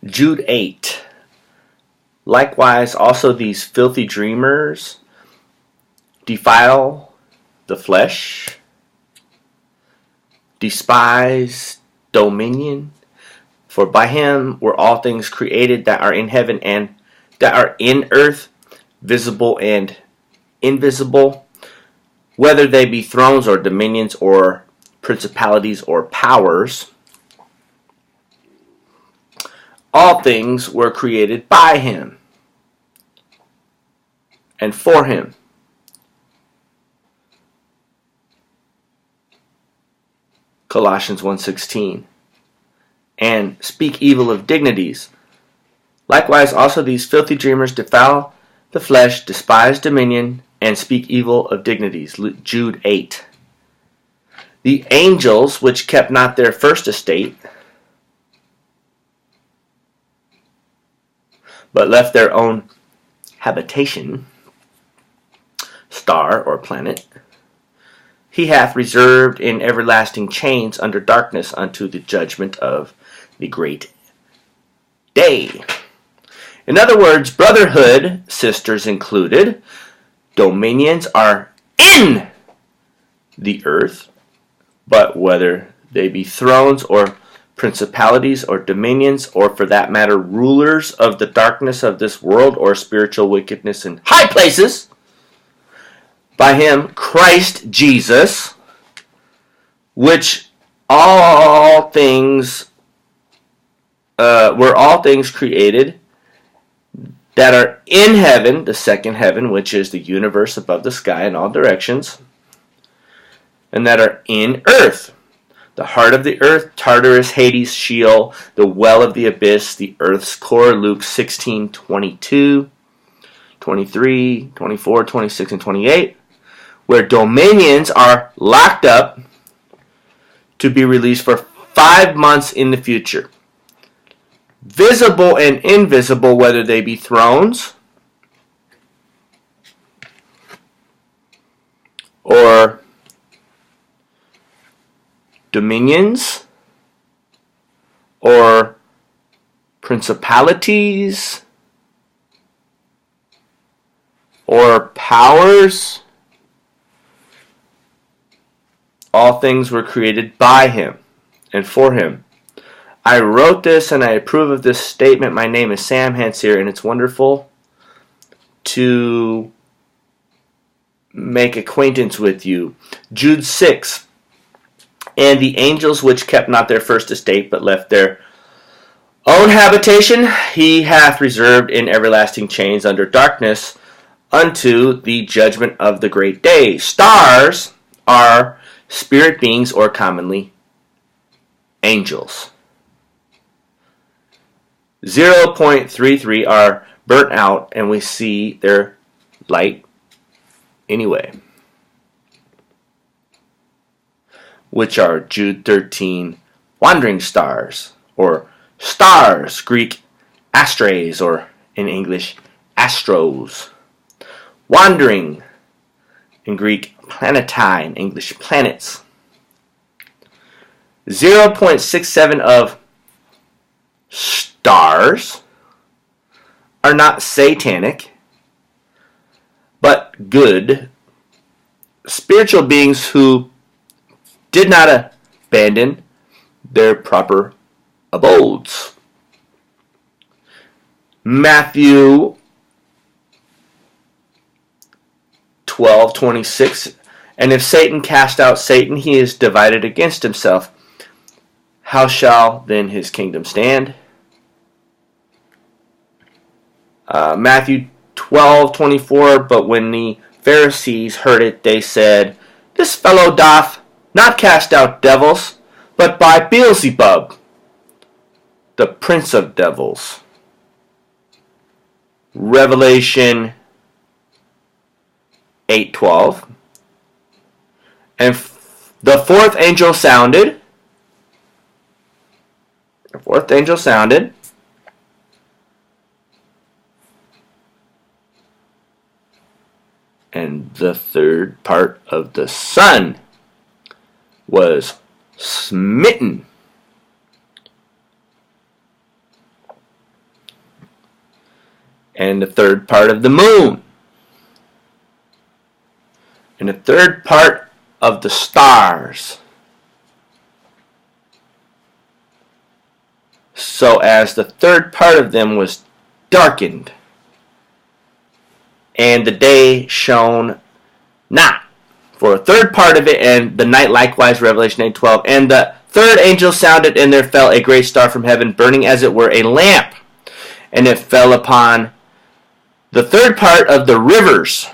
Jude 8. Likewise, also these filthy dreamers defile the flesh, despise dominion, for by him were all things created that are in heaven and that are in earth, visible and invisible, whether they be thrones or dominions or principalities or powers. All things were created by him and for him. Colossians 1:16. And speak evil of dignities. Likewise also these filthy dreamers defile the flesh, despise dominion, and speak evil of dignities. Jude 8. The angels which kept not their first estate, but left their own habitation, star or planet, he hath reserved in everlasting chains under darkness unto the judgment of the great day. In other words, brotherhood, sisters included, dominions are in the earth, but whether they be thrones or principalities or dominions, or for that matter rulers of the darkness of this world or spiritual wickedness in high places, by him, Christ Jesus, which all things were all things created that are in heaven, the second heaven, which is the universe above the sky in all directions, and that are in earth, the heart of the earth, Tartarus, Hades, Sheol, the well of the abyss, the earth's core, Luke 16:22, 23, 24, 26, and 28, where dominions are locked up to be released for 5 months in the future. Visible and invisible, whether they be thrones or dominions or principalities or powers. All things were created by him and for him. I wrote this and I approve of this statement. My name is Sam Hencier, and it's wonderful to make acquaintance with you. Jude 6. And the angels which kept not their first estate, but left their own habitation, he hath reserved in everlasting chains under darkness unto the judgment of the great day. Stars are spirit beings, or commonly angels. 0.33 are burnt out, and we see their light anyway, which are Jude 13 wandering stars, or stars, Greek astres, or in English astros. Wandering, in Greek planetai, in English planets. 0.67 of stars are not satanic, but good spiritual beings who did not abandon their proper abodes. Matthew 12:26, and if Satan cast out Satan, he is divided against himself. How shall then his kingdom stand? Matthew 12:24, but when the Pharisees heard it, they said, This fellow doth not cast out devils, but by Beelzebub, the prince of devils. Revelation 8:12. And the fourth angel sounded. The fourth angel sounded. And the third part of the sun was smitten. and the third part of the moon, and the third part of the stars, so as the third part of them was darkened, and the day shone not for a third part of it, and the night likewise, Revelation 8:12. And the third angel sounded, and there fell a great star from heaven, burning as it were a lamp, and it fell upon the third part of the rivers,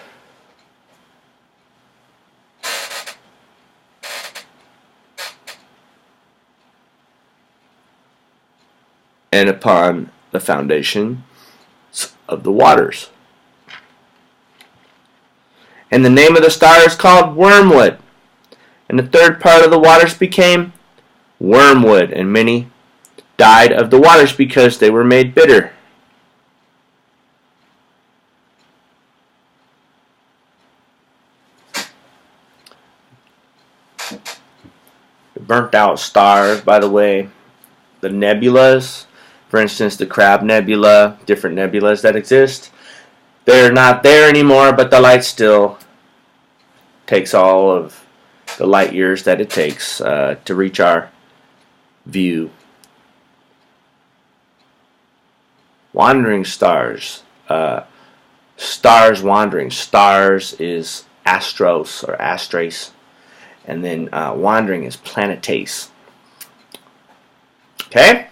and upon the foundation of the waters. And the name of the star is called Wormwood. And the third part of the waters became wormwood, and many died of the waters because they were made bitter. The burnt out stars, by the way, the nebulas, for instance, the Crab Nebula, different nebulas that exist, they're not there anymore, but the light still takes all of the light years that it takes to reach our view. Wandering stars. Stars wandering. Stars is astros or astrace. And then wandering is planetes. Okay?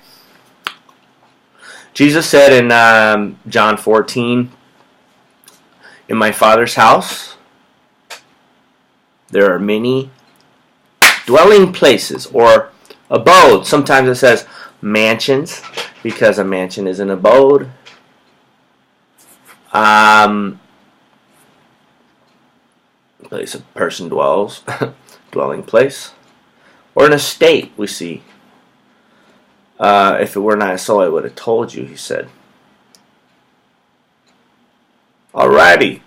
Jesus said in John 14, in my Father's house there are many dwelling places or abodes. Sometimes it says mansions, because a mansion is an abode. Place a person dwells, dwelling place. Or an estate, we see. If it were not so, I would have told you, he said. Alrighty.